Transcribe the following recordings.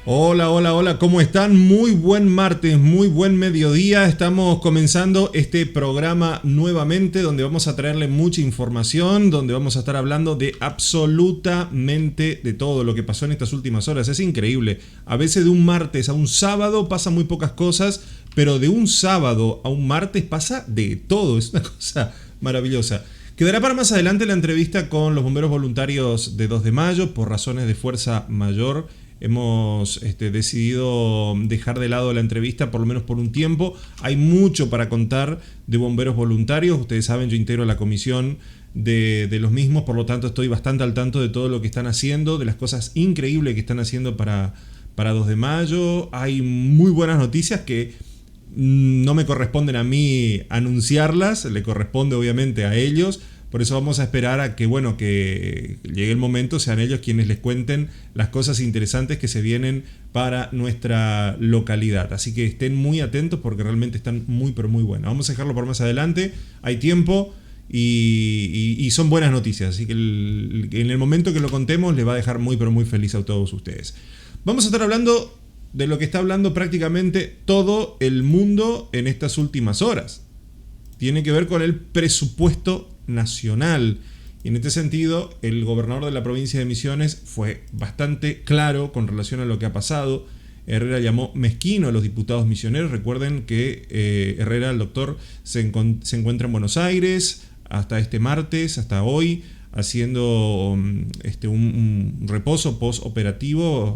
Hola, hola, hola, ¿cómo están? Muy buen martes, muy buen mediodía. Estamos comenzando este programa nuevamente donde vamos a traerle mucha información, donde vamos a estar hablando de absolutamente de todo lo que pasó en estas últimas horas. Es increíble. A veces de un martes a un sábado pasan muy pocas cosas, pero de un sábado a un martes pasa de todo. Es una cosa maravillosa. Quedará para más adelante la entrevista con los bomberos voluntarios de 2 de mayo por razones de fuerza mayor. Hemos decidido dejar de lado la entrevista por lo menos por un tiempo. Hay mucho para contar de bomberos voluntarios. Ustedes saben, yo integro la comisión de los mismos, por lo tanto estoy bastante al tanto de todo lo que están haciendo, de las cosas increíbles que están haciendo para 2 de mayo. Hay muy buenas noticias que no me corresponden a mí anunciarlas, le corresponde obviamente a ellos. Por eso vamos a esperar a que llegue el momento, sean ellos quienes les cuenten las cosas interesantes que se vienen para nuestra localidad. Así que estén muy atentos porque realmente están muy pero muy buenas. Vamos a dejarlo por más adelante, hay tiempo y son buenas noticias. Así que en el momento que lo contemos les va a dejar muy pero muy feliz a todos ustedes. Vamos a estar hablando de lo que está hablando prácticamente todo el mundo en estas últimas horas. Tiene que ver con el presupuesto nacional. Y en este sentido, el gobernador de la provincia de Misiones fue bastante claro con relación a lo que ha pasado. Herrera llamó mezquino a los diputados misioneros. Recuerden que Herrera, el doctor, se encuentra en Buenos Aires hasta este martes, hasta hoy, haciendo un reposo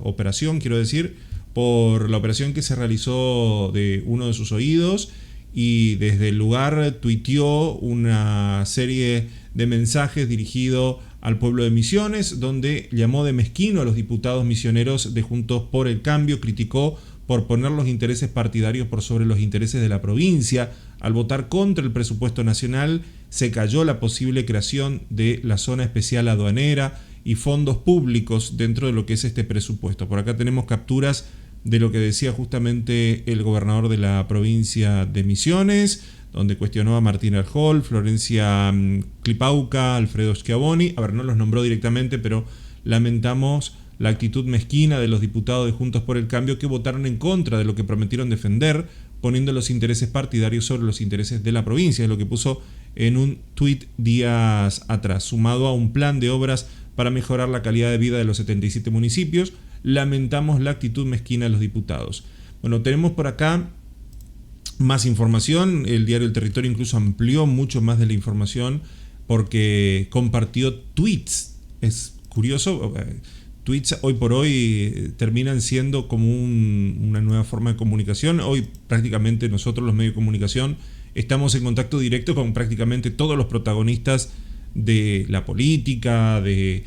operación, quiero decir, por la operación que se realizó de uno de sus oídos. Y desde el lugar tuiteó una serie de mensajes dirigidos al pueblo de Misiones, donde llamó de mezquino a los diputados misioneros de Juntos por el Cambio, criticó por poner los intereses partidarios por sobre los intereses de la provincia. Al votar contra el presupuesto nacional, se cayó la posible creación de la zona especial aduanera y fondos públicos dentro de lo que es este presupuesto. Por acá tenemos capturas de lo que decía justamente el gobernador de la provincia de Misiones, donde cuestionó a Martín Arjol, Florencia Clipauca, Alfredo Schiavoni. A ver, no los nombró directamente, pero lamentamos la actitud mezquina de los diputados de Juntos por el Cambio que votaron en contra de lo que prometieron defender, poniendo los intereses partidarios sobre los intereses de la provincia. Es lo que puso en un tuit días atrás, sumado a un plan de obras para mejorar la calidad de vida de los 77 municipios. Lamentamos la actitud mezquina de los diputados. Bueno, tenemos por acá más información. El diario El Territorio incluso amplió mucho más de la información porque compartió tweets. Es curioso, tweets hoy por hoy terminan siendo como una nueva forma de comunicación. Hoy prácticamente nosotros los medios de comunicación estamos en contacto directo con prácticamente todos los protagonistas de la política, de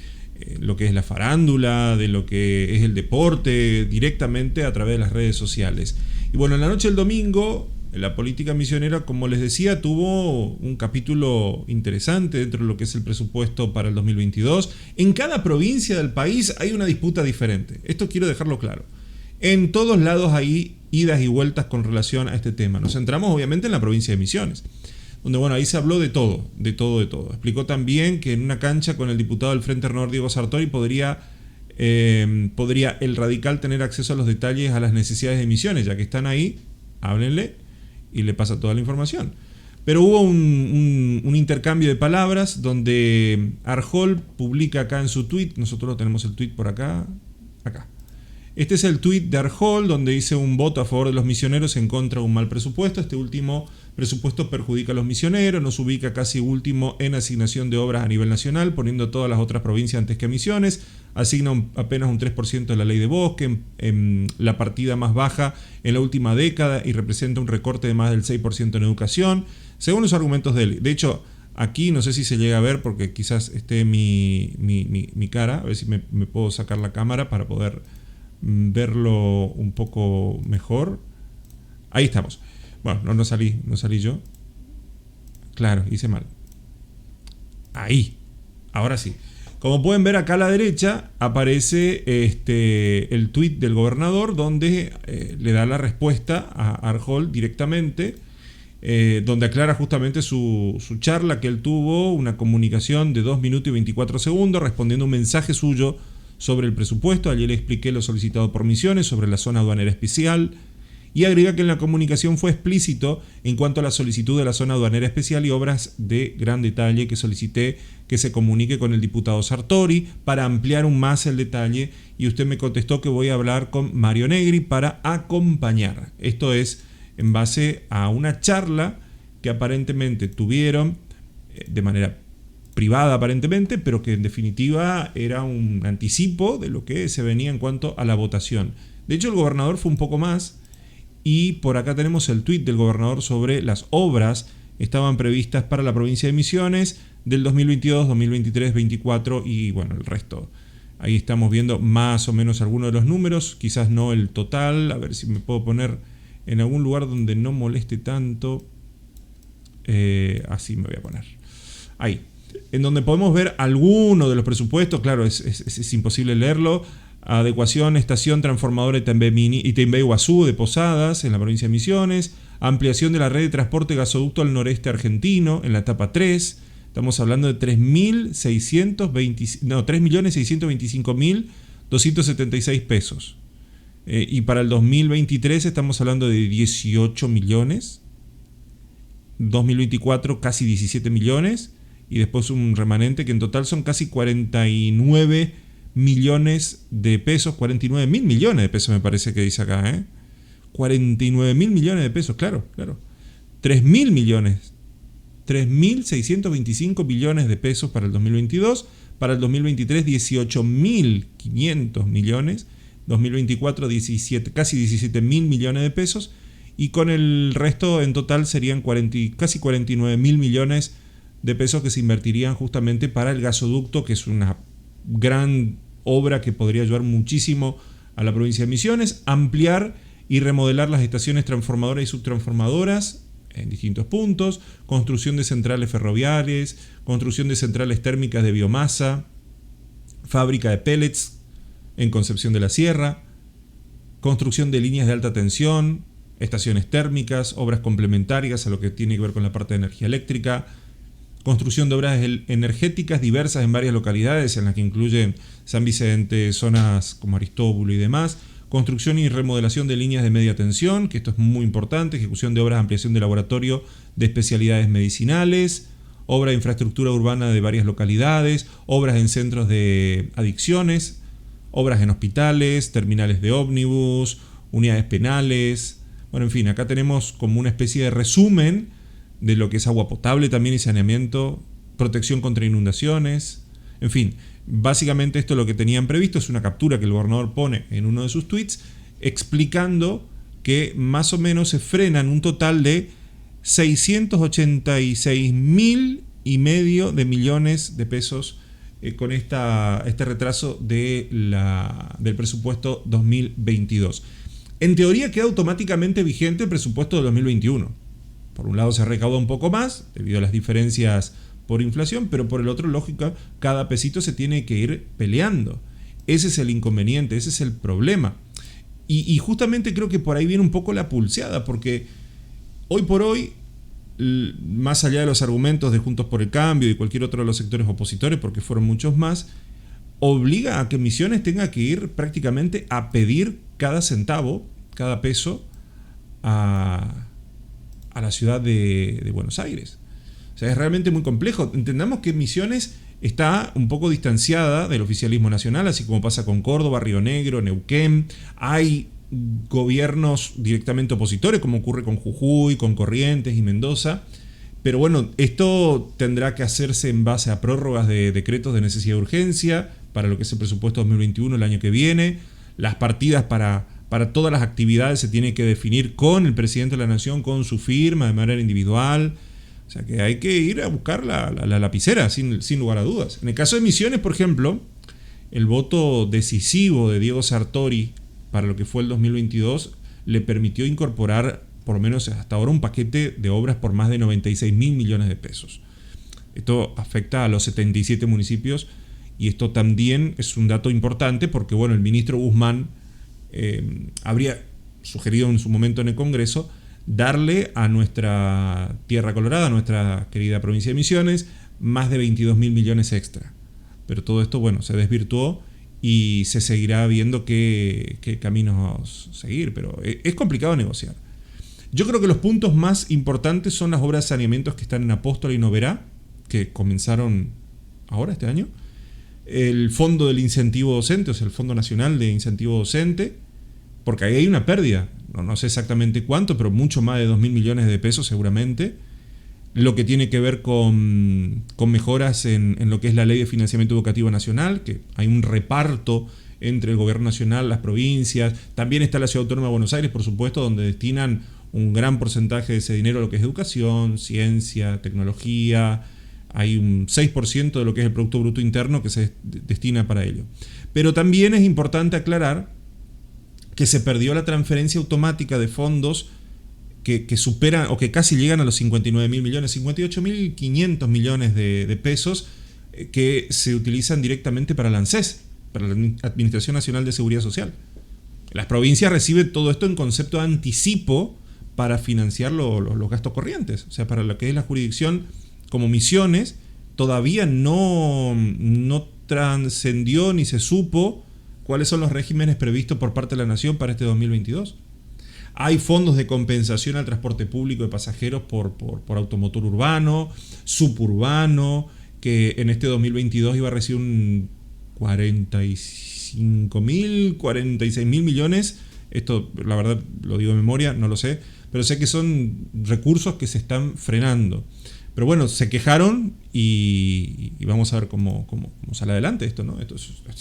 lo que es la farándula, de lo que es el deporte, directamente a través de las redes sociales. Y bueno, en la noche del domingo, la política misionera, como les decía, tuvo un capítulo interesante dentro de lo que es el presupuesto para el 2022. En cada provincia del país hay una disputa diferente. Esto quiero dejarlo claro. En todos lados hay idas y vueltas con relación a este tema. Nos centramos obviamente en la provincia de Misiones, donde bueno, ahí se habló de todo. Explicó también que en una cancha con el diputado del Frente Renovador Diego Sartori podría el radical tener acceso a los detalles a las necesidades de Misiones, ya que están ahí, háblenle y le pasa toda la información. Pero hubo un intercambio de palabras donde Arjol publica acá en su tweet, nosotros tenemos el tweet por acá. Este es el tweet de Arjol, donde dice un voto a favor de los misioneros en contra de un mal presupuesto. Este último presupuesto perjudica a los misioneros, nos ubica casi último en asignación de obras a nivel nacional, poniendo todas las otras provincias antes que Misiones. Asigna apenas un 3% de la ley de bosque, en la partida más baja en la última década, y representa un recorte de más del 6% en educación, según los argumentos de él. De hecho, aquí no sé si se llega a ver porque quizás esté mi cara, a ver si me puedo sacar la cámara para poder verlo un poco mejor. Ahí estamos. Bueno, no salí yo. Claro, hice mal. Ahí. Ahora sí. Como pueden ver acá a la derecha aparece el tuit del gobernador donde le da la respuesta a Arjol directamente, donde aclara justamente su charla que él tuvo, una comunicación de 2 minutos y 24 segundos respondiendo a un mensaje suyo sobre el presupuesto. Ayer le expliqué lo solicitado por Misiones sobre la zona aduanera especial. Y agrega que en la comunicación fue explícito en cuanto a la solicitud de la zona aduanera especial y obras de gran detalle que solicité que se comunique con el diputado Sartori para ampliar aún más el detalle, y usted me contestó que voy a hablar con Mario Negri para acompañar. Esto es en base a una charla que aparentemente tuvieron de manera privada aparentemente, pero que en definitiva era un anticipo de lo que se venía en cuanto a la votación. De hecho, el gobernador fue un poco más. Y por acá tenemos el tuit del gobernador sobre las obras que estaban previstas para la provincia de Misiones del 2022, 2023, 2024 y bueno, el resto. Ahí estamos viendo más o menos algunos de los números, quizás no el total. A ver si me puedo poner en algún lugar donde no moleste tanto. Así me voy a poner. Ahí. En donde podemos ver alguno de los presupuestos. Claro, es imposible leerlo. Adecuación, estación transformadora Itaimbé Iguazú de Posadas en la provincia de Misiones. Ampliación de la red de transporte gasoducto al noreste argentino en la etapa 3. Estamos hablando de 3.625.276 pesos. Y para el 2023 estamos hablando de 18 millones. 2024 casi 17 millones. Y después un remanente que en total son casi 49 millones de pesos, 49 mil millones de pesos me parece que dice acá, 49 mil millones de pesos, claro. 3 mil millones, 3.625 billones de pesos para el 2022, para el 2023 18.500 millones, 2024 casi 17 mil millones de pesos, y con el resto en total serían casi 49 mil millones de pesos que se invertirían justamente para el gasoducto, que es una gran obra que podría ayudar muchísimo a la provincia de Misiones, ampliar y remodelar las estaciones transformadoras y subtransformadoras en distintos puntos, construcción de centrales ferroviarias, construcción de centrales térmicas de biomasa, fábrica de pellets en Concepción de la Sierra, construcción de líneas de alta tensión, estaciones térmicas, obras complementarias a lo que tiene que ver con la parte de energía eléctrica, construcción de obras energéticas diversas en varias localidades, en las que incluyen San Vicente, zonas como Aristóbulo y demás. Construcción y remodelación de líneas de media tensión, que esto es muy importante. Ejecución de obras de ampliación de laboratorio de especialidades medicinales. Obra de infraestructura urbana de varias localidades. Obras en centros de adicciones. Obras en hospitales, terminales de ómnibus, unidades penales. Bueno, en fin, acá tenemos como una especie de resumen de lo que es agua potable también y saneamiento, protección contra inundaciones, en fin, básicamente esto es lo que tenían previsto. Es una captura que el gobernador pone en uno de sus tweets explicando que más o menos se frenan un total de 686.500 millones de pesos con este retraso del presupuesto 2022. En teoría queda automáticamente vigente el presupuesto de 2021. Por un lado se recauda un poco más debido a las diferencias por inflación, pero por el otro, lógica, cada pesito se tiene que ir peleando. Ese es el inconveniente, ese es el problema. Y justamente creo que por ahí viene un poco la pulseada, porque hoy por hoy, más allá de los argumentos de Juntos por el Cambio y cualquier otro de los sectores opositores, porque fueron muchos más, obliga a que Misiones tenga que ir prácticamente a pedir cada centavo, cada peso a la ciudad de Buenos Aires. O sea, es realmente muy complejo. Entendamos que Misiones está un poco distanciada del oficialismo nacional, así como pasa con Córdoba, Río Negro, Neuquén. Hay gobiernos directamente opositores, como ocurre con Jujuy, con Corrientes y Mendoza. Pero bueno, esto tendrá que hacerse en base a prórrogas de decretos de necesidad de urgencia para lo que es el presupuesto 2021 el año que viene. Las partidas para todas las actividades se tiene que definir con el presidente de la Nación, con su firma, de manera individual. O sea que hay que ir a buscar la lapicera, sin lugar a dudas. En el caso de Misiones, por ejemplo, el voto decisivo de Diego Sartori para lo que fue el 2022 le permitió incorporar, por lo menos hasta ahora, un paquete de obras por más de 96.000 millones de pesos. Esto afecta a los 77 municipios y esto también es un dato importante porque, bueno, el ministro Guzmán habría sugerido en su momento en el Congreso darle a nuestra Tierra Colorada, a nuestra querida provincia de Misiones, más de 22.000 millones extra. Pero todo esto, bueno, se desvirtuó y se seguirá viendo qué caminos seguir, pero es complicado negociar. Yo creo que los puntos más importantes son las obras de saneamientos que están en Apóstola y Noverá, que comenzaron ahora este año, el Fondo del Incentivo Docente, o sea, el Fondo Nacional de Incentivo Docente, porque ahí hay una pérdida, no sé exactamente cuánto, pero mucho más de 2.000 millones de pesos seguramente. Lo que tiene que ver con mejoras en lo que es la Ley de Financiamiento Educativo Nacional, que hay un reparto entre el gobierno nacional, las provincias. También está la Ciudad Autónoma de Buenos Aires, por supuesto, donde destinan un gran porcentaje de ese dinero a lo que es educación, ciencia, tecnología. Hay un 6% de lo que es el Producto Bruto Interno que se destina para ello. Pero también es importante aclarar que se perdió la transferencia automática de fondos que superan o que casi llegan a los 59.000 millones, 58.500 millones de pesos que se utilizan directamente para la ANSES, para la Administración Nacional de Seguridad Social. Las provincias reciben todo esto en concepto de anticipo para financiar los gastos corrientes. O sea, para lo que es la jurisdicción como Misiones, todavía no trascendió ni se supo cuáles son los regímenes previstos por parte de la Nación para este 2022. Hay fondos de compensación al transporte público de pasajeros por automotor urbano, suburbano, que en este 2022 iba a recibir un 45.000, 46.000 millones. Esto, la verdad, lo digo de memoria, no lo sé, pero sé que son recursos que se están frenando. Pero bueno, se quejaron y vamos a ver cómo sale adelante esto, ¿no? Esto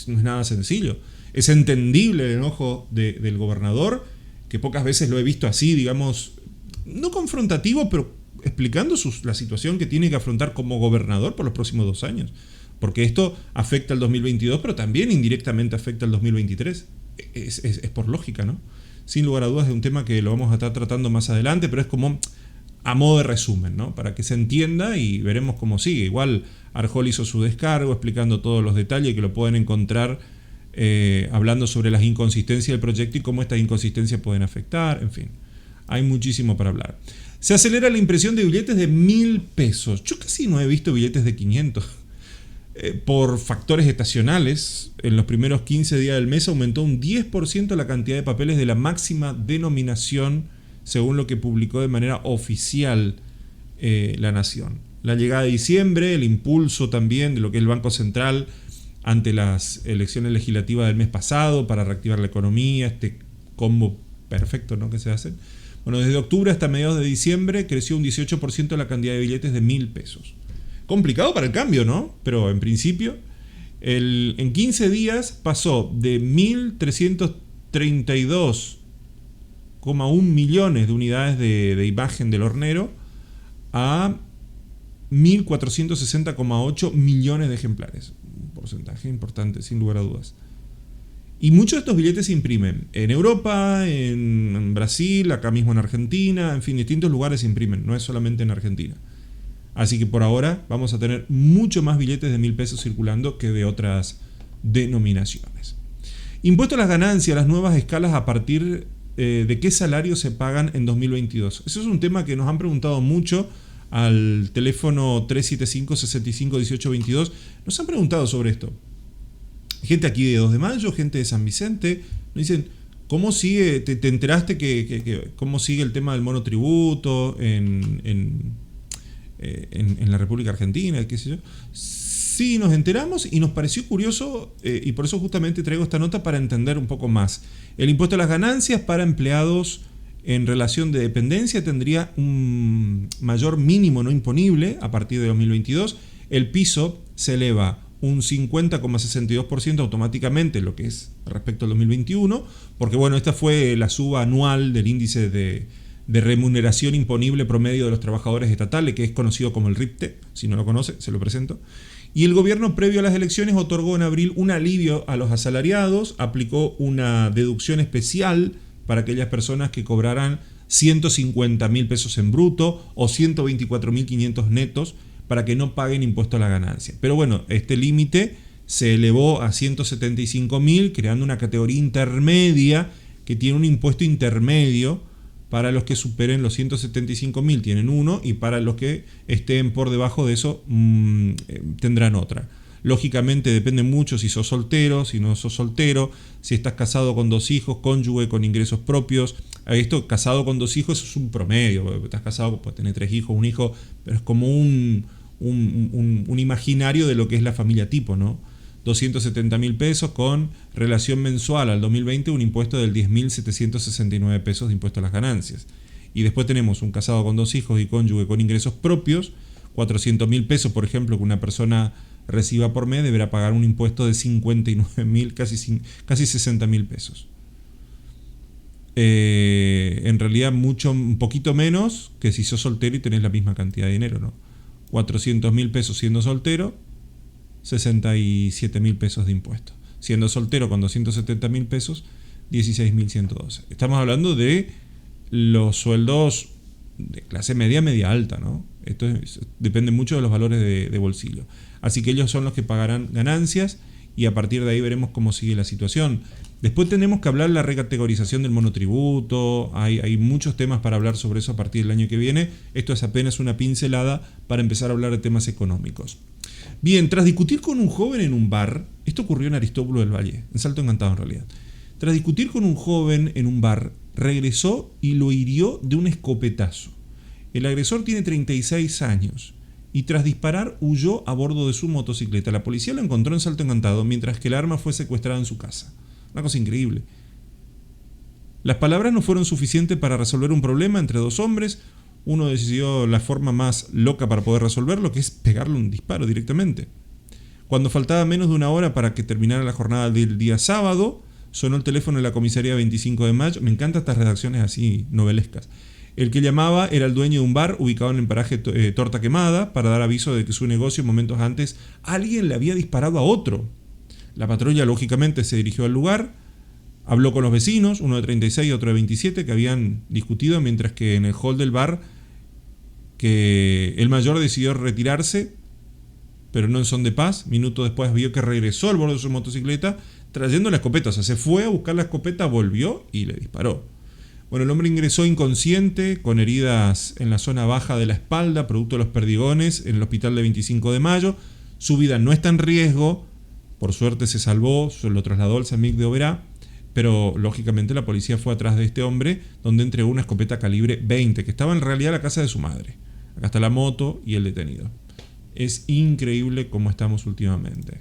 no es nada sencillo. Es entendible el enojo del gobernador, que pocas veces lo he visto así, digamos, no confrontativo, pero explicando la situación que tiene que afrontar como gobernador por los próximos 2 años. Porque esto afecta al 2022, pero también indirectamente afecta al 2023. Es por lógica, ¿no? Sin lugar a dudas es un tema que lo vamos a estar tratando más adelante, pero es como a modo de resumen, ¿no? Para que se entienda y veremos cómo sigue. Igual Arjol hizo su descargo explicando todos los detalles que lo pueden encontrar hablando sobre las inconsistencias del proyecto y cómo estas inconsistencias pueden afectar, en fin, hay muchísimo para hablar. Se acelera la impresión de billetes de 1.000 pesos. Yo casi no he visto billetes de 500. Por factores estacionales, en los primeros 15 días del mes aumentó un 10% la cantidad de papeles de la máxima denominación, según lo que publicó de manera oficial La Nación. La llegada de diciembre, el impulso también de lo que es el Banco Central ante las elecciones legislativas del mes pasado para reactivar la economía, este combo perfecto, ¿no?, que se hacen. Bueno, desde octubre hasta mediados de diciembre creció un 18% la cantidad de billetes de 1.000 pesos. Complicado para el cambio, ¿no? Pero en principio, en 15 días pasó de 1.332,1 millones de unidades de imagen del hornero a 1.460,8 millones de ejemplares. Un porcentaje importante, sin lugar a dudas. Y muchos de estos billetes se imprimen en Europa, en Brasil, acá mismo en Argentina, en fin, distintos lugares se imprimen, no es solamente en Argentina. Así que por ahora vamos a tener mucho más billetes de 1.000 pesos circulando que de otras denominaciones. Impuesto a las ganancias, las nuevas escalas a partir de qué salarios se pagan en 2022. Eso es un tema que nos han preguntado mucho al teléfono 375-65-1822. Nos han preguntado sobre esto. Gente aquí de 2 de Mayo, gente de San Vicente. Nos dicen, ¿cómo sigue? ¿Te enteraste cómo sigue el tema del monotributo en la República Argentina? ¿Qué sé yo? Sí, nos enteramos y nos pareció curioso y por eso justamente traigo esta nota para entender un poco más. El impuesto a las ganancias para empleados en relación de dependencia tendría un mayor mínimo no imponible a partir de 2022. El piso se eleva un 50,62% automáticamente, lo que es respecto al 2021, porque bueno, esta fue la suba anual del índice de remuneración imponible promedio de los trabajadores estatales, que es conocido como el RIPTE. Si no lo conoce, se lo presento. Y el gobierno previo a las elecciones otorgó en abril un alivio a los asalariados, aplicó una deducción especial para aquellas personas que cobraran 150.000 pesos en bruto o 124.500 netos, para que no paguen impuesto a la ganancia. Pero bueno, este límite se elevó a 175.000, creando una categoría intermedia que tiene un impuesto intermedio. Para los que superen los 175.000 tienen uno, y para los que estén por debajo de eso tendrán otra. Lógicamente depende mucho si sos soltero, si no sos soltero, si estás casado con 2 hijos, cónyuge con ingresos propios. Esto, casado con 2 hijos, eso es un promedio. Estás casado, puedes tener 3 hijos, un hijo, pero es como un imaginario de lo que es la familia tipo, ¿no? 270.000 pesos con relación mensual al 2020, un impuesto del 10.769 pesos de impuesto a las ganancias. Y después tenemos un casado con 2 hijos y cónyuge con ingresos propios, 400.000 pesos, por ejemplo, que una persona reciba por mes, deberá pagar un impuesto de 59.000, casi 60.000 pesos. En realidad un poquito menos que si sos soltero y tenés la misma cantidad de dinero, ¿no? 400.000 pesos siendo soltero, 67.000 pesos de impuestos. Siendo soltero con 270.000 pesos, 16.112. Estamos hablando de los sueldos de clase media, media alta, ¿no? Esto depende mucho de los valores de bolsillo. Así que ellos son los que pagarán ganancias y a partir de ahí veremos cómo sigue la situación. Después tenemos que hablar de la recategorización del monotributo. Hay muchos temas para hablar sobre eso a partir del año que viene. Esto es apenas una pincelada para empezar a hablar de temas económicos. Bien, tras discutir con un joven en un bar, esto ocurrió en Aristóbulo del Valle, en Salto Encantado en realidad. Tras discutir con un joven en un bar, regresó y lo hirió de un escopetazo. El agresor tiene 36 años y tras disparar huyó a bordo de su motocicleta. La policía lo encontró en Salto Encantado mientras que el arma fue secuestrada en su casa. Una cosa increíble. Las palabras no fueron suficientes para resolver un problema entre 2 hombres. Uno decidió la forma más loca para poder resolverlo, que es pegarle un disparo directamente. Cuando faltaba menos de 1 hora para que terminara la jornada del día sábado, sonó el teléfono de la comisaría 25 de mayo. Me encantan estas redacciones así novelescas. El que llamaba era el dueño de un bar ubicado en el paraje Torta Quemada para dar aviso de que su negocio momentos antes alguien le había disparado a otro. La patrulla lógicamente se dirigió al lugar, habló con los vecinos, uno de 36 y otro de 27, que habían discutido mientras que en el hall del bar que el mayor decidió retirarse, pero no en son de paz. Minutos después vio que regresó al borde de su motocicleta trayendo la escopeta. O sea, se fue a buscar la escopeta, volvió y le disparó. Bueno, el hombre ingresó inconsciente, con heridas en la zona baja de la espalda, producto de los perdigones, en el hospital de 25 de mayo. Su vida no está en riesgo, por suerte se salvó, se lo trasladó al SAMIC de Oberá, pero lógicamente la policía fue atrás de este hombre, donde entregó una escopeta calibre 20, que estaba en realidad en la casa de su madre. Acá está la moto y el detenido. Es increíble cómo estamos últimamente.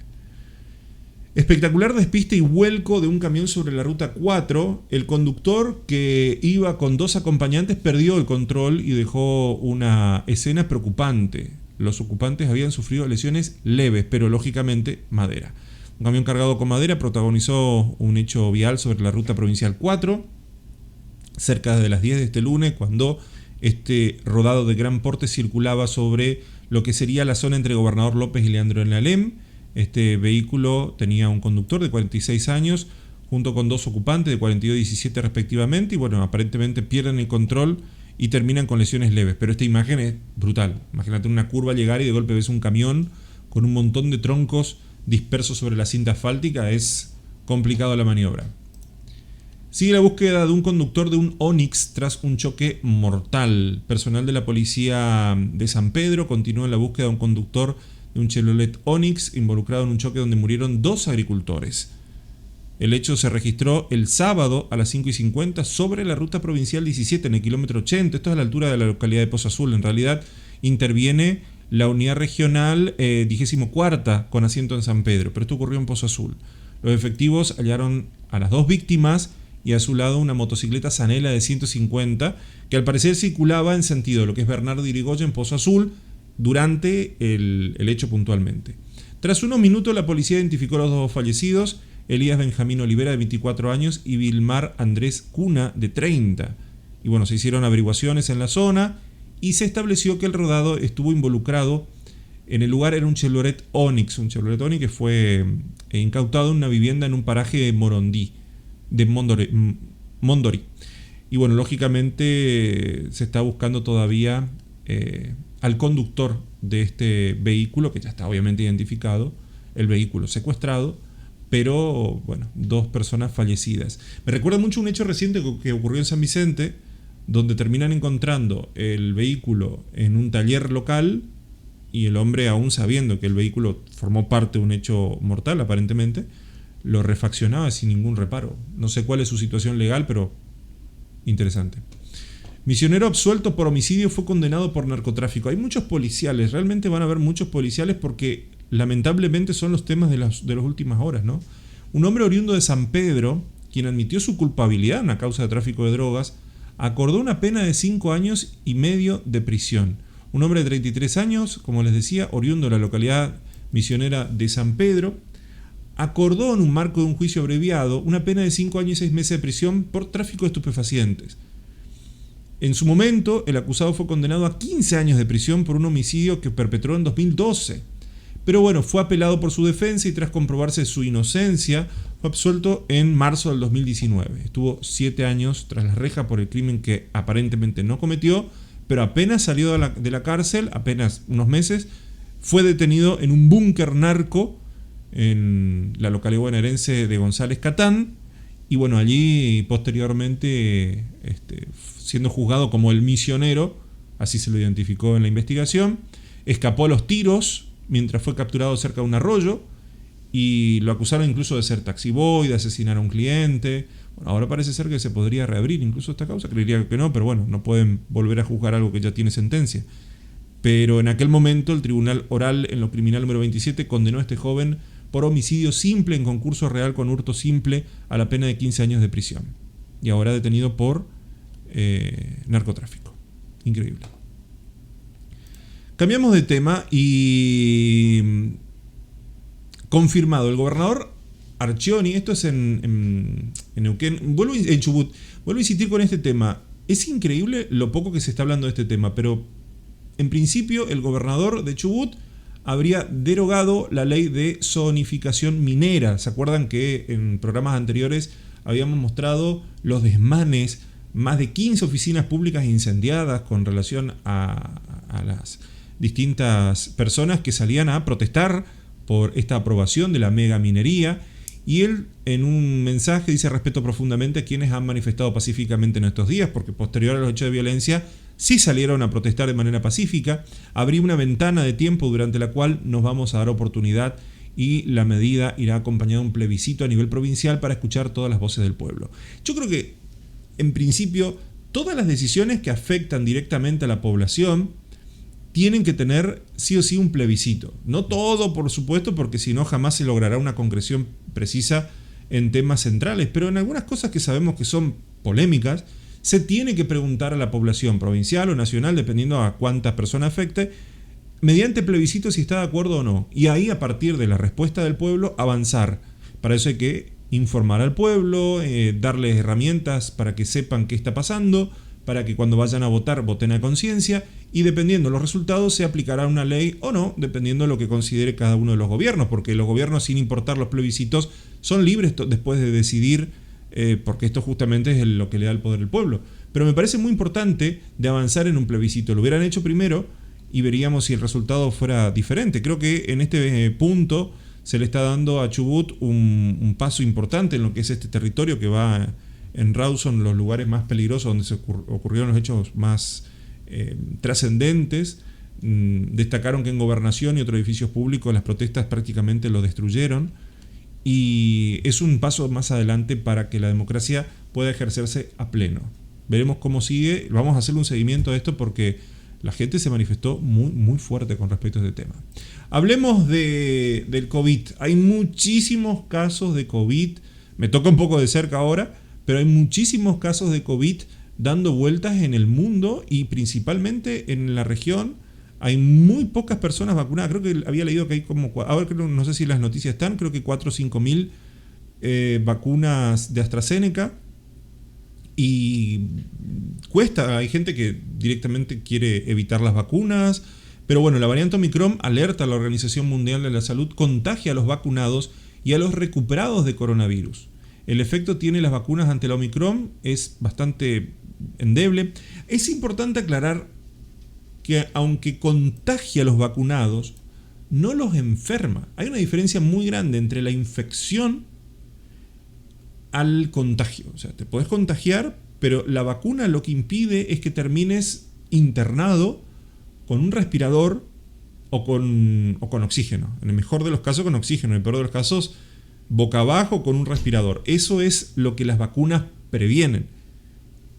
Espectacular despiste y vuelco de un camión sobre la ruta 4. El conductor, que iba con 2 acompañantes, perdió el control y dejó una escena preocupante. Los ocupantes habían sufrido lesiones leves, pero lógicamente madera. Un camión cargado con madera protagonizó un hecho vial sobre la ruta provincial 4, cerca de las 10 de este lunes, cuando este rodado de gran porte circulaba sobre lo que sería la zona entre Gobernador López y Leandro en Alem. Este vehículo tenía un conductor de 46 años junto con 2 ocupantes de 42 y 17 respectivamente, y bueno, aparentemente pierden el control y terminan con lesiones leves. Pero esta imagen es brutal. Imagínate una curva llegar y de golpe ves un camión con un montón de troncos dispersos sobre la cinta asfáltica. Es complicado la maniobra. Sigue la búsqueda de un conductor de un Onix tras un choque mortal. Personal de la policía de San Pedro continúa en la búsqueda de un conductor de un Chevrolet Onix involucrado en un choque donde murieron 2 agricultores. El hecho se registró el sábado a las 5:50 sobre la ruta provincial 17 en el kilómetro 80. Esto es a la altura de la localidad de Pozo Azul. En realidad interviene la unidad regional 24 con asiento en San Pedro, pero esto ocurrió en Pozo Azul. Los efectivos hallaron a las 2 víctimas y a su lado una motocicleta Zanela de 150 que al parecer circulaba en sentido de lo que es Bernardo Irigoyen en Pozo Azul durante el hecho puntualmente. Tras unos minutos la policía identificó a los 2 fallecidos, Elías Benjamín Olivera de 24 años y Vilmar Andrés Cuna de 30. Y bueno, se hicieron averiguaciones en la zona y se estableció que el rodado estuvo involucrado. En el lugar era un Chevrolet Onix que fue incautado en una vivienda en un paraje de Mondori. Y bueno, lógicamente se está buscando todavía al conductor de este vehículo, que ya está obviamente identificado, el vehículo secuestrado, pero bueno, 2 personas fallecidas. Me recuerda mucho un hecho reciente que ocurrió en San Vicente, donde terminan encontrando el vehículo en un taller local y el hombre, aún sabiendo que el vehículo formó parte de un hecho mortal aparentemente, lo refaccionaba sin ningún reparo. No sé cuál es su situación legal, pero interesante. Misionero absuelto por homicidio fue condenado por narcotráfico. Hay muchos policiales, realmente van a haber muchos policiales porque lamentablemente son los temas de las últimas horas, ¿no? Un hombre oriundo de San Pedro, quien admitió su culpabilidad en una causa de tráfico de drogas, acordó una pena de 5 años y medio de prisión. Un hombre de 33 años, como les decía, oriundo de la localidad misionera de San Pedro, acordó en un marco de un juicio abreviado una pena de 5 años y 6 meses de prisión por tráfico de estupefacientes. En su momento, el acusado fue condenado a 15 años de prisión por un homicidio que perpetró en 2012. Pero bueno, fue apelado por su defensa y tras comprobarse su inocencia, fue absuelto en marzo del 2019. Estuvo 7 años tras la reja por el crimen que aparentemente no cometió, pero apenas salió de la cárcel, apenas unos meses, fue detenido en un búnker narco en la localidad bonaerense de González Catán, y bueno, allí posteriormente siendo juzgado como el misionero, así se lo identificó en la investigación, escapó a los tiros mientras fue capturado cerca de un arroyo y lo acusaron incluso de ser taxiboy, de asesinar a un cliente. Bueno, ahora parece ser que se podría reabrir incluso esta causa, creería que no, pero bueno, no pueden volver a juzgar algo que ya tiene sentencia. Pero en aquel momento el Tribunal Oral en lo Criminal número 27 condenó a este joven por homicidio simple en concurso real con hurto simple a la pena de 15 años de prisión. Y ahora detenido por narcotráfico. Increíble. Cambiamos de tema y confirmado, el gobernador Arcioni, esto es en Neuquén, en Chubut, vuelvo a insistir con este tema. Es increíble lo poco que se está hablando de este tema, pero en principio el gobernador de Chubut habría derogado la ley de zonificación minera. ¿Se acuerdan que en programas anteriores habíamos mostrado los desmanes, más de 15 oficinas públicas incendiadas con relación a las distintas personas que salían a protestar por esta aprobación de la mega minería? Y él en un mensaje dice: respeto profundamente a quienes han manifestado pacíficamente en estos días, porque posterior a los hechos de violencia sí salieron a protestar de manera pacífica. Abrí una ventana de tiempo durante la cual nos vamos a dar oportunidad y la medida irá acompañada de un plebiscito a nivel provincial para escuchar todas las voces del pueblo. Yo creo que en principio todas las decisiones que afectan directamente a la población tienen que tener sí o sí un plebiscito. No todo, por supuesto, porque si no jamás se logrará una concreción precisa en temas centrales, pero en algunas cosas que sabemos que son polémicas, se tiene que preguntar a la población provincial o nacional, dependiendo a cuántas personas afecte, mediante plebiscito si está de acuerdo o no. Y ahí, a partir de la respuesta del pueblo, avanzar. Para eso hay que informar al pueblo, darles herramientas para que sepan qué está pasando, para que cuando vayan a votar voten a conciencia, y dependiendo de los resultados se aplicará una ley o no, dependiendo de lo que considere cada uno de los gobiernos, porque los gobiernos, sin importar los plebiscitos, son libres después de decidir, porque esto justamente es lo que le da el poder al pueblo. Pero me parece muy importante de avanzar en un plebiscito. Lo hubieran hecho primero y veríamos si el resultado fuera diferente. Creo que en este punto se le está dando a Chubut un paso importante en lo que es este territorio que va en Rawson, los lugares más peligrosos donde se ocurrieron los hechos más trascendentes. Destacaron que en Gobernación y otros edificios públicos las protestas prácticamente lo destruyeron, y es un paso más adelante para que la democracia pueda ejercerse a pleno. Veremos cómo sigue, vamos a hacer un seguimiento de esto porque la gente se manifestó muy, muy fuerte con respecto a este tema. Hablemos del COVID. Hay muchísimos casos de COVID, me toca un poco de cerca ahora, pero hay muchísimos casos de COVID dando vueltas en el mundo y principalmente en la región. Hay muy pocas personas vacunadas. Creo que había leído que hay como, ahora no sé si las noticias están, creo que 4 o 5 mil vacunas de AstraZeneca. Y cuesta, hay gente que directamente quiere evitar las vacunas. Pero bueno, la variante Omicron, alerta a la Organización Mundial de la Salud, contagia a los vacunados y a los recuperados de coronavirus. El efecto tiene las vacunas ante la Omicron es bastante endeble. Es importante aclarar que aunque contagia a los vacunados, no los enferma. Hay una diferencia muy grande entre la infección al contagio. O sea, te puedes contagiar, pero la vacuna lo que impide es que termines internado con un respirador o con oxígeno. En el mejor de los casos con oxígeno, en el peor de los casos boca abajo con un respirador. Eso es lo que las vacunas previenen.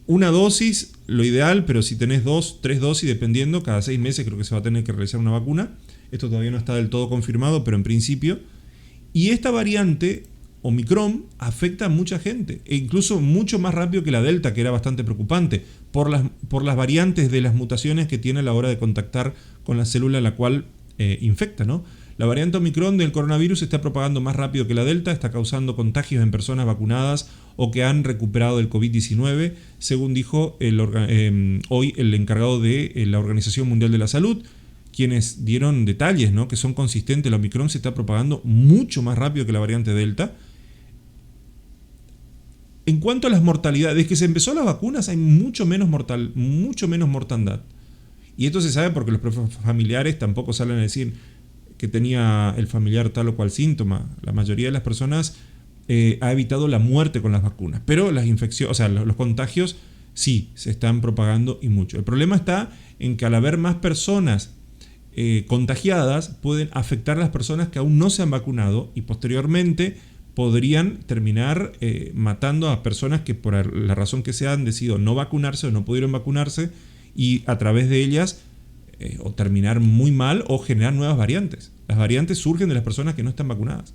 Una dosis, lo ideal, pero si tenés 2, 3 dosis, dependiendo, cada 6 meses creo que se va a tener que realizar una vacuna. Esto todavía no está del todo confirmado, pero en principio. Y esta variante Omicron afecta a mucha gente, e incluso mucho más rápido que la Delta, que era bastante preocupante, por las variantes de las mutaciones que tiene a la hora de contactar con la célula a la cual infecta, ¿no? La variante Omicron del coronavirus se está propagando más rápido que la Delta, está causando contagios en personas vacunadas o que han recuperado del COVID-19, según dijo hoy el encargado de la Organización Mundial de la Salud, quienes dieron detalles, ¿no?, que son consistentes. La Omicron se está propagando mucho más rápido que la variante Delta. En cuanto a las mortalidades, desde que se empezó las vacunas hay mucho menos mortandad. Y esto se sabe porque los familiares tampoco salen a decir que tenía el familiar tal o cual síntoma. La mayoría de las personas ha evitado la muerte con las vacunas. Pero las infecciones, o sea, los contagios sí se están propagando y mucho. El problema está en que al haber más personas contagiadas pueden afectar a las personas que aún no se han vacunado y posteriormente podrían terminar matando a personas que por la razón que sea han decidido no vacunarse o no pudieron vacunarse y a través de ellas o terminar muy mal o generar nuevas variantes. Las variantes surgen de las personas que no están vacunadas.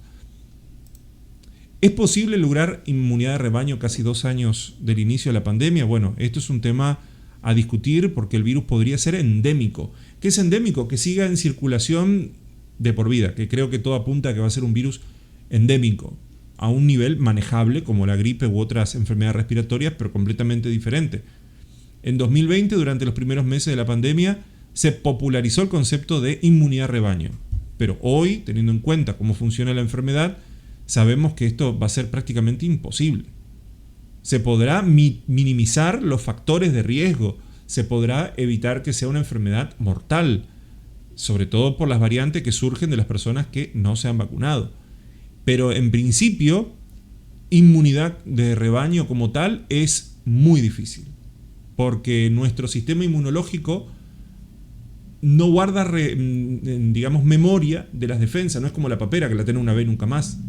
¿Es posible lograr inmunidad de rebaño casi 2 años del inicio de la pandemia? Bueno, esto es un tema a discutir porque el virus podría ser endémico. ¿Qué es endémico? Que siga en circulación de por vida, que creo que todo apunta a que va a ser un virus endémico, a un nivel manejable como la gripe u otras enfermedades respiratorias, pero completamente diferente. En 2020, durante los primeros meses de la pandemia, se popularizó el concepto de inmunidad de rebaño. Pero hoy, teniendo en cuenta cómo funciona la enfermedad, sabemos que esto va a ser prácticamente imposible. Se podrá minimizar los factores de riesgo, se podrá evitar que sea una enfermedad mortal, sobre todo por las variantes que surgen de las personas que no se han vacunado. Pero en principio, inmunidad de rebaño como tal es muy difícil, porque nuestro sistema inmunológico no guarda, memoria de las defensas, no es como la papera que la tiene una vez y nunca más.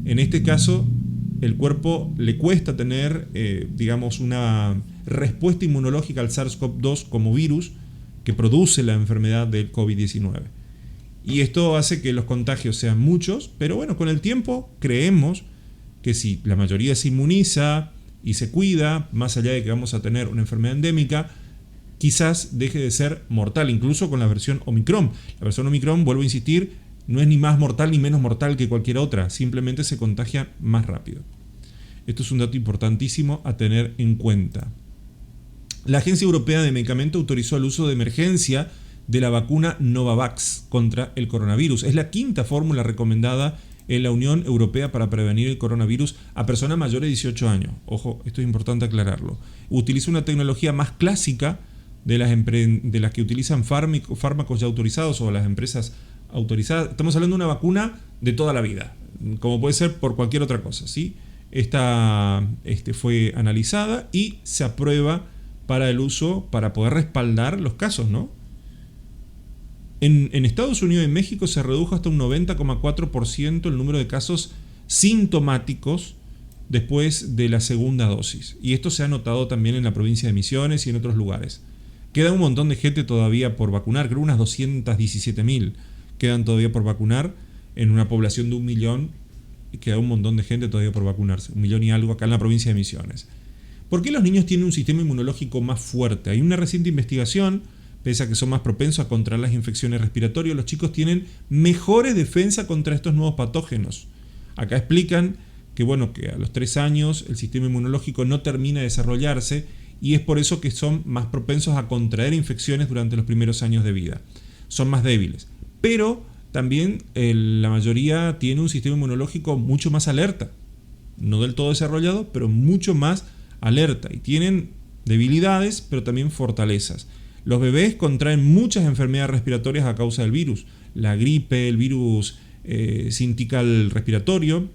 En este caso, el cuerpo le cuesta tener, una respuesta inmunológica al SARS-CoV-2 como virus que produce la enfermedad del COVID-19. Y esto hace que los contagios sean muchos, pero bueno, con el tiempo creemos que si la mayoría se inmuniza y se cuida, más allá de que vamos a tener una enfermedad endémica, quizás deje de ser mortal, incluso con la versión Omicron. La versión Omicron, vuelvo a insistir, no es ni más mortal ni menos mortal que cualquier otra, simplemente se contagia más rápido. Esto es un dato importantísimo a tener en cuenta. La Agencia Europea de Medicamentos autorizó el uso de emergencia de la vacuna Novavax contra el coronavirus. Es la 5ª fórmula recomendada en la Unión Europea para prevenir el coronavirus a personas mayores de 18 años. Ojo, esto es importante aclararlo. Utiliza una tecnología más clásica de las que utilizan fármacos ya autorizados o las empresas autorizadas. Estamos hablando de una vacuna de toda la vida, como puede ser por cualquier otra cosa, ¿sí? Esta fue analizada y se aprueba para el uso, para poder respaldar los casos, ¿no? En Estados Unidos y México se redujo hasta un 90,4% el número de casos sintomáticos después de la segunda dosis. Y esto se ha notado también en la provincia de Misiones y en otros lugares. Queda un montón de gente todavía por vacunar, creo unas 217.000 quedan todavía por vacunar en una población de 1 millón. Queda un montón de gente todavía por vacunarse, 1 millón y algo acá en la provincia de Misiones. ¿Por qué los niños tienen un sistema inmunológico más fuerte? Hay una reciente investigación, pese a que son más propensos a contraer las infecciones respiratorias, los chicos tienen mejores defensas contra estos nuevos patógenos. Acá explican que a los 3 años el sistema inmunológico no termina de desarrollarse y es por eso que son más propensos a contraer infecciones durante los primeros años de vida. Son más débiles. Pero también la mayoría tiene un sistema inmunológico mucho más alerta. No del todo desarrollado, pero mucho más alerta. Y tienen debilidades, pero también fortalezas. Los bebés contraen muchas enfermedades respiratorias a causa del virus. La gripe, el virus sintial respiratorio,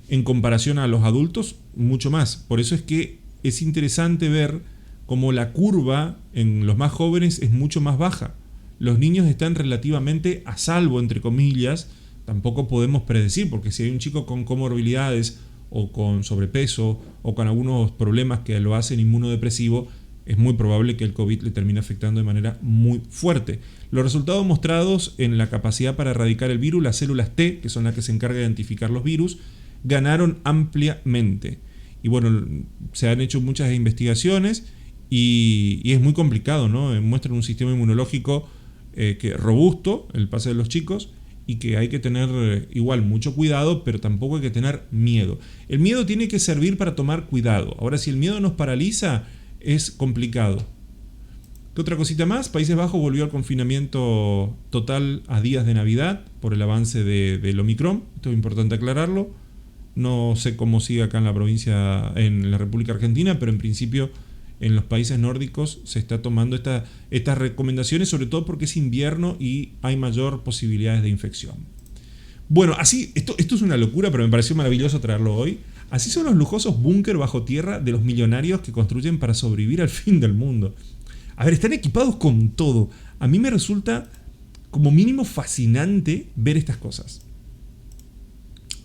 en comparación a los adultos, mucho más. Por eso es que es interesante ver cómo la curva en los más jóvenes es mucho más baja. los niños están relativamente a salvo, entre comillas. Tampoco podemos predecir, porque si hay un chico con comorbilidades o con sobrepeso o con algunos problemas que lo hacen inmunodepresivo, es muy probable que el COVID le termine afectando de manera muy fuerte. Los resultados mostrados en la capacidad para erradicar el virus, las células T, que son las que se encargan de identificar los virus, ganaron ampliamente. Y bueno, se han hecho muchas investigaciones y es muy complicado, ¿no? Muestran un sistema inmunológico que robusto, el pase de los chicos, y que hay que tener igual mucho cuidado, pero tampoco hay que tener miedo. El miedo tiene que servir para tomar cuidado. Ahora, si el miedo nos paraliza, es complicado. ¿Qué otra cosita más? Países Bajos volvió al confinamiento total a días de Navidad por el avance del Omicron. Esto es importante aclararlo. No sé cómo sigue acá en la provincia, en la República Argentina, pero en principio en los países nórdicos se está tomando estas recomendaciones, sobre todo porque es invierno y hay mayor posibilidades de infección. Bueno, así, esto es una locura, pero me pareció maravilloso traerlo hoy. Así son los lujosos búnker bajo tierra de los millonarios que construyen para sobrevivir al fin del mundo. A ver, están equipados con todo. A mí me resulta como mínimo fascinante ver estas cosas.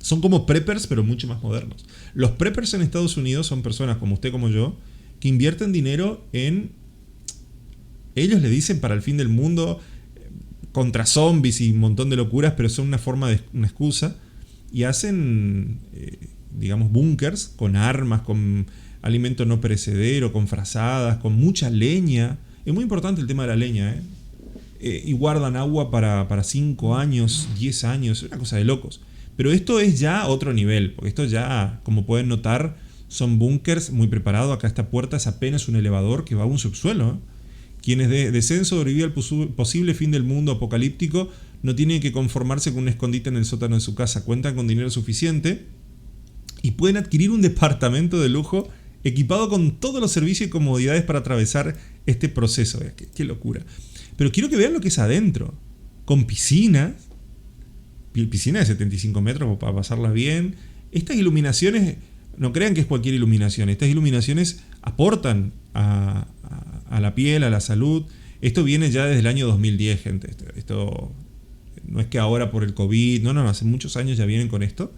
Son como preppers, pero mucho más modernos. Los preppers en Estados Unidos son personas como usted, como yo, que invierten dinero en... Ellos le dicen para el fin del mundo, contra zombies y un montón de locuras, pero son una excusa. Y hacen, digamos, búnkers con armas, con alimento no perecedero, con frazadas, con mucha leña. Es muy importante el tema de la leña, y guardan agua para 5 años, 10 años. Es una cosa de locos. Pero esto es ya otro nivel, porque esto ya, como pueden notar, son búnkers muy preparados. Acá esta puerta es apenas un elevador que va a un subsuelo. Quienes deseen sobrevivir al posible fin del mundo apocalíptico no tienen que conformarse con un escondite en el sótano de su casa. Cuentan con dinero suficiente y pueden adquirir un departamento de lujo equipado con todos los servicios y comodidades para atravesar este proceso. Qué locura. Pero quiero que vean lo que es adentro. Con piscinas de 75 metros para pasarla bien. Estas iluminaciones, no crean que es cualquier iluminación. Estas iluminaciones aportan a la piel, a la salud. Esto viene ya desde el año 2010, gente. Esto no es que ahora por el COVID, no, hace muchos años ya vienen con esto.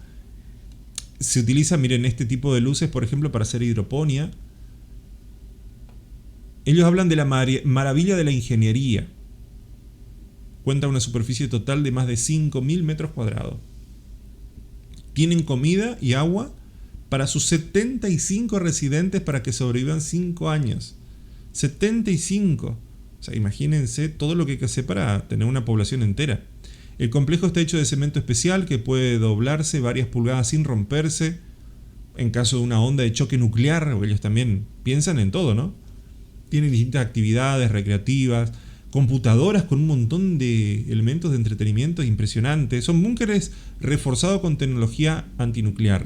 Se utiliza, miren, este tipo de luces, por ejemplo, para hacer hidroponía. Ellos hablan de la maravilla de la ingeniería. Cuenta una superficie total de más de 5.000 metros cuadrados. Tienen comida y agua para sus 75 residentes para que sobrevivan 5 años. 75. O sea, imagínense todo lo que hay que hacer para tener una población entera. El complejo está hecho de cemento especial que puede doblarse varias pulgadas sin romperse en caso de una onda de choque nuclear, porque ellos también piensan en todo, ¿no? Tienen distintas actividades recreativas, computadoras con un montón de elementos de entretenimiento impresionantes. Son búnkeres reforzados con tecnología antinuclear.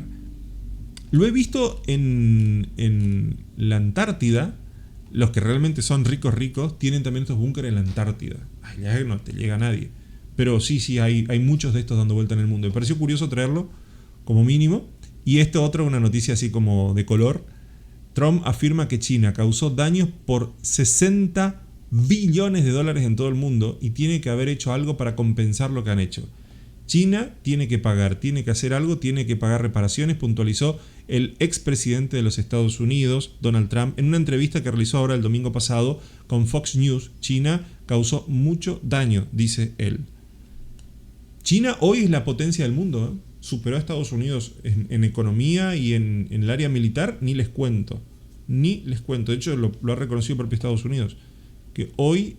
Lo he visto en la Antártida. Los que realmente son ricos tienen también estos búnkeres en la Antártida. Allá no te llega nadie. Pero sí, hay muchos de estos dando vuelta en el mundo. Me pareció curioso traerlo como mínimo. Y esto otro, una noticia así como de color. Trump afirma que China causó daños por 60 billones de dólares en todo el mundo y tiene que haber hecho algo para compensar lo que han hecho. China tiene que pagar, tiene que hacer algo, tiene que pagar reparaciones, puntualizó el expresidente de los Estados Unidos, Donald Trump, en una entrevista que realizó ahora el domingo pasado con Fox News. China causó mucho daño, dice él. China hoy es la potencia del mundo, ¿eh? Superó a Estados Unidos en economía y en el área militar, ni les cuento. De hecho, lo ha reconocido el propio Estados Unidos, que hoy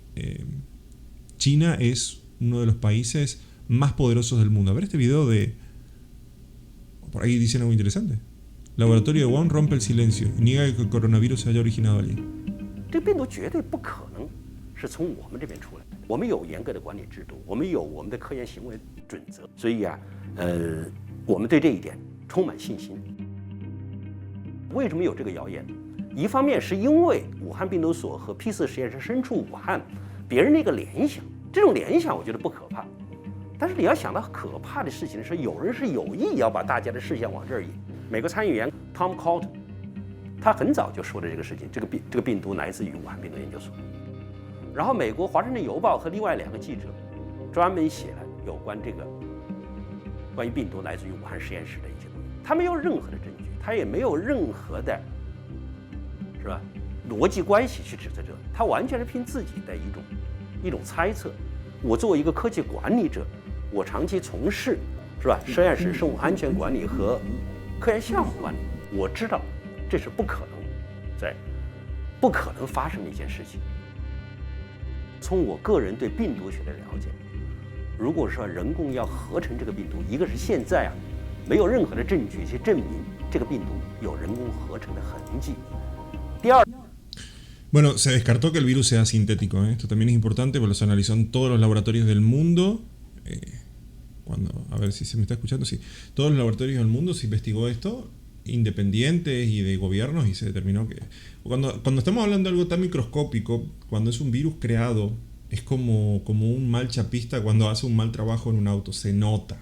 China es uno de los países más poderosos del mundo. A ver este video de... Por ahí dicen algo interesante. Laboratorio de Wuhan rompe el silencio y niega que el coronavirus se haya originado allí. 这病毒绝对不可能是从我们这边出来的。我们有严格的管理制度，我们有我们的科研行为准则，所以我们对这一点充满信心。为什么有这个谣言？一方面是因为武汉病毒所和 P4实验室身处武汉，别人那个联想，这种联想我觉得不可怕。但是你要想到可怕的事情是，有人是有意要把大家的视线往这儿引。美国参议员 Tom Cotton， 他很早就说的这个事情，这个病毒来自于武汉病毒研究所。然后美国《华盛顿邮报》和另外2个记者专门写了有关这个关于病毒来自于武汉实验室的一些东西，他没有任何的证据，他也没有任何的，是吧？逻辑关系去指责这，他完全是凭自己的一种猜测。我作为一个科技管理者，我长期从事，是吧？实验室生物安全管理和科研项目管理，我知道这是不可能发生的一件事情。从我个人对病毒学的了解，如果说人工要合成这个病毒，一个是现在没有任何的证据去证明这个病毒有人工合成的痕迹。第二。Bueno, se descartó que el virus sea sintético, ¿eh? Esto también es importante porque se analizó en todos los laboratorios del mundo. A ver si se me está escuchando, sí. Todos los laboratorios del mundo se investigó esto, independientes y de gobiernos, y se determinó que... Cuando estamos hablando de algo tan microscópico, cuando es un virus creado, es como un mal chapista cuando hace un mal trabajo en un auto. Se nota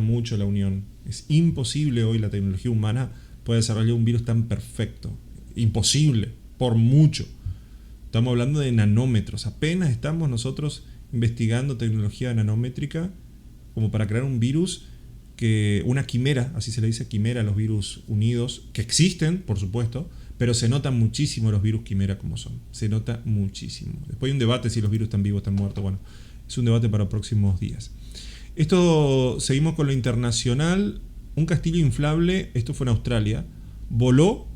mucho la unión. Es imposible hoy la tecnología humana puede desarrollar un virus tan perfecto. Imposible, por mucho. Estamos hablando de nanómetros. Apenas estamos nosotros investigando tecnología nanométrica como para crear un virus una quimera, así se le dice quimera a los virus unidos, que existen, por supuesto, pero se notan muchísimo los virus quimera como son. Se nota muchísimo. Después hay un debate si los virus están vivos o están muertos. Bueno, es un debate para próximos días. Seguimos con lo internacional. Un castillo inflable, esto fue en Australia, voló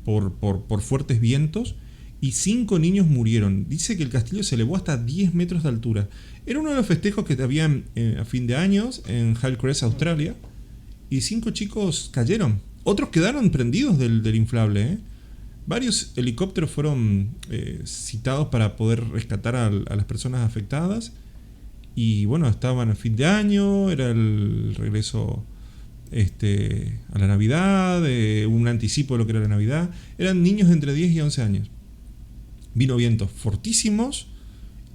por fuertes vientos y 5 niños murieron. Dice que el castillo se elevó hasta 10 metros de altura. Era uno de los festejos que habían a fin de años en Hillcrest, Australia, y 5 chicos cayeron. Otros quedaron prendidos del inflable. Varios helicópteros fueron citados para poder rescatar a las personas afectadas. Y bueno, estaban a fin de año, era el regreso a la Navidad, un anticipo de lo que era la Navidad. Eran niños de entre 10 y 11 años. Vino vientos fortísimos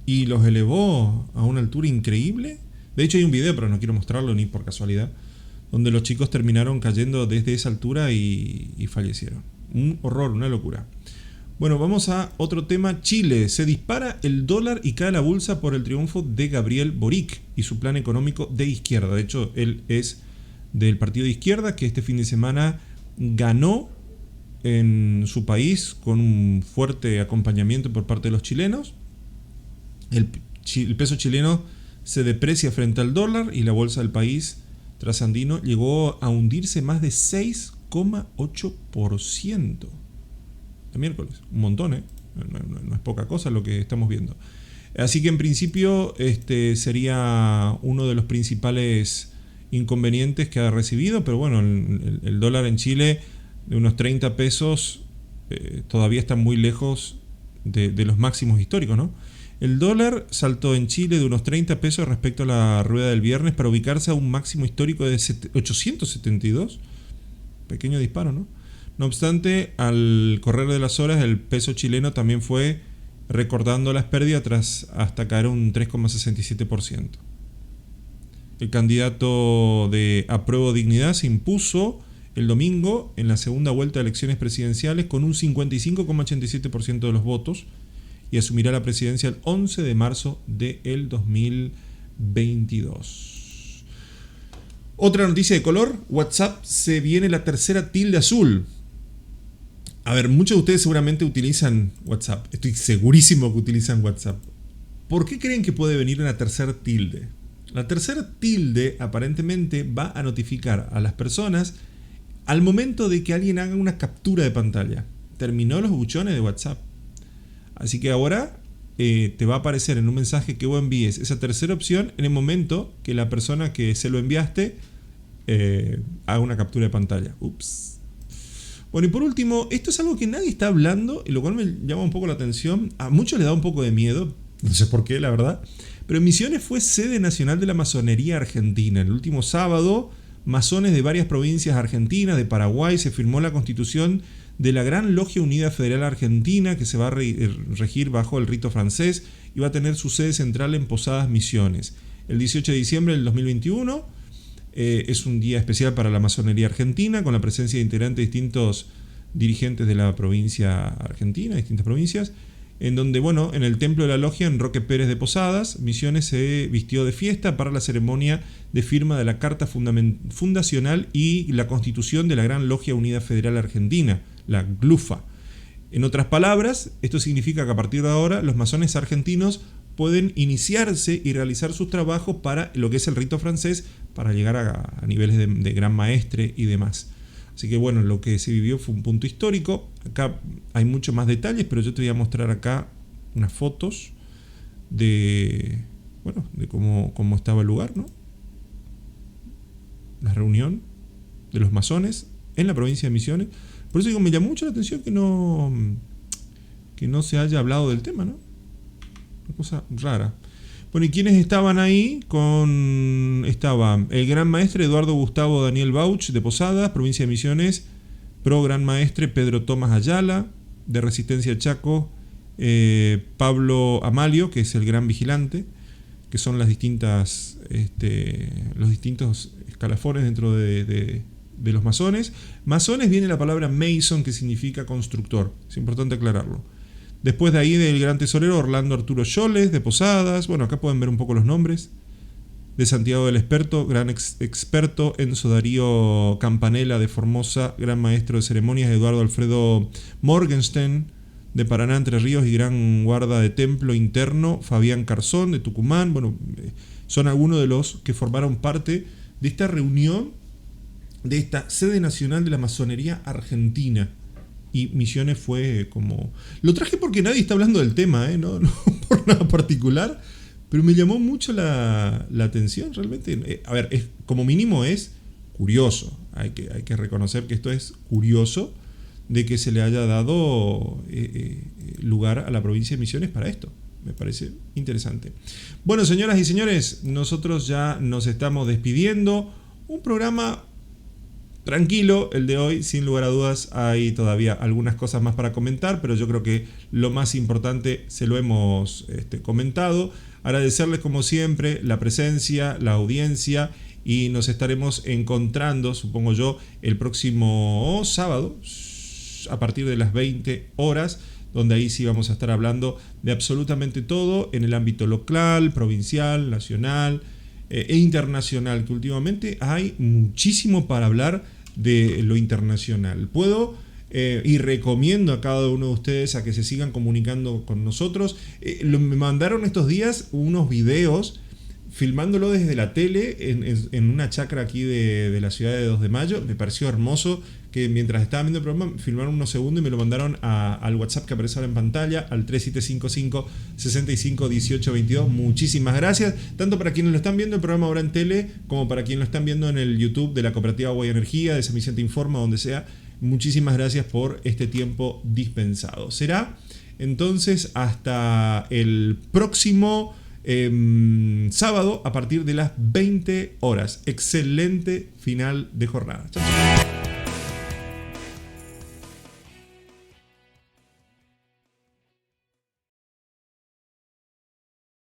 y los elevó a una altura increíble. De hecho hay un video, pero no quiero mostrarlo ni por casualidad, donde los chicos terminaron cayendo desde esa altura y fallecieron. Un horror, una locura. Bueno, vamos a otro tema. Chile. Se dispara el dólar y cae la bolsa por el triunfo de Gabriel Boric y su plan económico de izquierda. De hecho, él es del partido de izquierda que este fin de semana ganó en su país con un fuerte acompañamiento por parte de los chilenos. El peso chileno se deprecia frente al dólar y la bolsa del país trasandino llegó a hundirse más de 6,8%. El miércoles, un montón, no es poca cosa lo que estamos viendo. Así que en principio sería uno de los principales inconvenientes que ha recibido, pero bueno, el dólar en Chile de unos 30 pesos todavía está muy lejos de los máximos históricos, ¿no? El dólar saltó en Chile de unos 30 pesos respecto a la rueda del viernes para ubicarse a un máximo histórico de 872. Pequeño disparo, ¿no? No obstante, al correr de las horas, el peso chileno también fue recordando las pérdidas hasta caer un 3,67%. El candidato de Apruebo Dignidad se impuso el domingo en la segunda vuelta de elecciones presidenciales con un 55,87% de los votos y asumirá la presidencia el 11 de marzo del 2022. Otra noticia de color: WhatsApp se viene la tercera tilde azul. A ver, muchos de ustedes seguramente utilizan WhatsApp. Estoy segurísimo que utilizan WhatsApp. ¿Por qué creen que puede venir una tercera tilde? La tercera tilde aparentemente va a notificar a las personas al momento de que alguien haga una captura de pantalla. Terminó los buchones de WhatsApp. Así que ahora te va a aparecer en un mensaje que vos envíes esa tercera opción en el momento que la persona que se lo enviaste haga una captura de pantalla. Ups. Bueno, y por último, esto es algo que nadie está hablando, y lo cual me llama un poco la atención. A muchos les da un poco de miedo, no sé por qué, la verdad. Pero Misiones fue sede nacional de la masonería argentina. El último sábado, masones de varias provincias argentinas, de Paraguay, se firmó la constitución de la Gran Logia Unida Federal Argentina, que se va a regir bajo el rito francés y va a tener su sede central en Posadas Misiones. El 18 de diciembre del 2021 es un día especial para la masonería argentina, con la presencia de integrantes de distintos dirigentes de la provincia argentina, distintas provincias, en donde, bueno, en el templo de la logia en Roque Pérez de Posadas, Misiones se vistió de fiesta para la ceremonia de firma de la Carta Fundacional y la Constitución de la Gran Logia Unida Federal Argentina, la GLUFA. En otras palabras, esto significa que a partir de ahora los masones argentinos pueden iniciarse y realizar sus trabajos para lo que es el rito francés, para llegar a niveles de gran maestre y demás. Así que bueno, lo que se vivió fue un punto histórico. Acá hay muchos más detalles, pero yo te voy a mostrar acá unas fotos de cómo estaba el lugar, ¿no? La reunión de los masones en la provincia de Misiones. Por eso digo, me llamó mucho la atención que no se haya hablado del tema, ¿no? Una cosa rara. Bueno, ¿y quiénes estaban ahí? Estaba el gran maestre Eduardo Gustavo Daniel Bauch de Posadas, provincia de Misiones, pro gran maestre Pedro Tomás Ayala, de Resistencia Chaco, Pablo Amalio, que es el gran vigilante, que son los distintos escalafones dentro de los masones. Masones viene la palabra mason, que significa constructor, es importante aclararlo. Después de ahí del gran tesorero Orlando Arturo Yoles de Posadas, bueno, acá pueden ver un poco los nombres. De Santiago del Experto, gran experto Enzo Darío Campanella de Formosa, gran maestro de ceremonias Eduardo Alfredo Morgenstern de Paraná, Entre Ríos y gran guarda de templo interno Fabián Carzón de Tucumán. Bueno, son algunos de los que formaron parte de esta reunión de esta sede nacional de la masonería argentina. Y Misiones fue como... Lo traje porque nadie está hablando del tema, no por nada particular, pero me llamó mucho la atención realmente. A ver, como mínimo es curioso. Hay que reconocer que esto es curioso de que se le haya dado lugar a la provincia de Misiones para esto. Me parece interesante. Bueno, señoras y señores, nosotros ya nos estamos despidiendo. Un programa tranquilo el de hoy, sin lugar a dudas. Hay todavía algunas cosas más para comentar, pero yo creo que lo más importante se lo hemos comentado. Agradecerles como siempre la presencia, la audiencia, y nos estaremos encontrando, supongo yo, el próximo sábado a partir de las 20 horas, donde ahí sí vamos a estar hablando de absolutamente todo en el ámbito local, provincial, nacional e internacional, que últimamente hay muchísimo para hablar de lo internacional. Puedo y recomiendo a cada uno de ustedes a que se sigan comunicando con nosotros. Me mandaron estos días unos videos filmándolo desde la tele en una chacra aquí de la ciudad de 2 de Mayo. Me pareció hermoso que mientras estaba viendo el programa filmaron unos segundos y me lo mandaron al WhatsApp que aparece ahora en pantalla, al 3755-651822. Muchísimas gracias, tanto para quienes lo están viendo el programa ahora en tele, como para quienes lo están viendo en el YouTube de la Cooperativa Agua y Energía, de San Vicente Informa, donde sea. Muchísimas gracias por este tiempo dispensado. Será entonces hasta el próximo sábado a partir de las 20 horas. Excelente final de jornada. Chau, chau.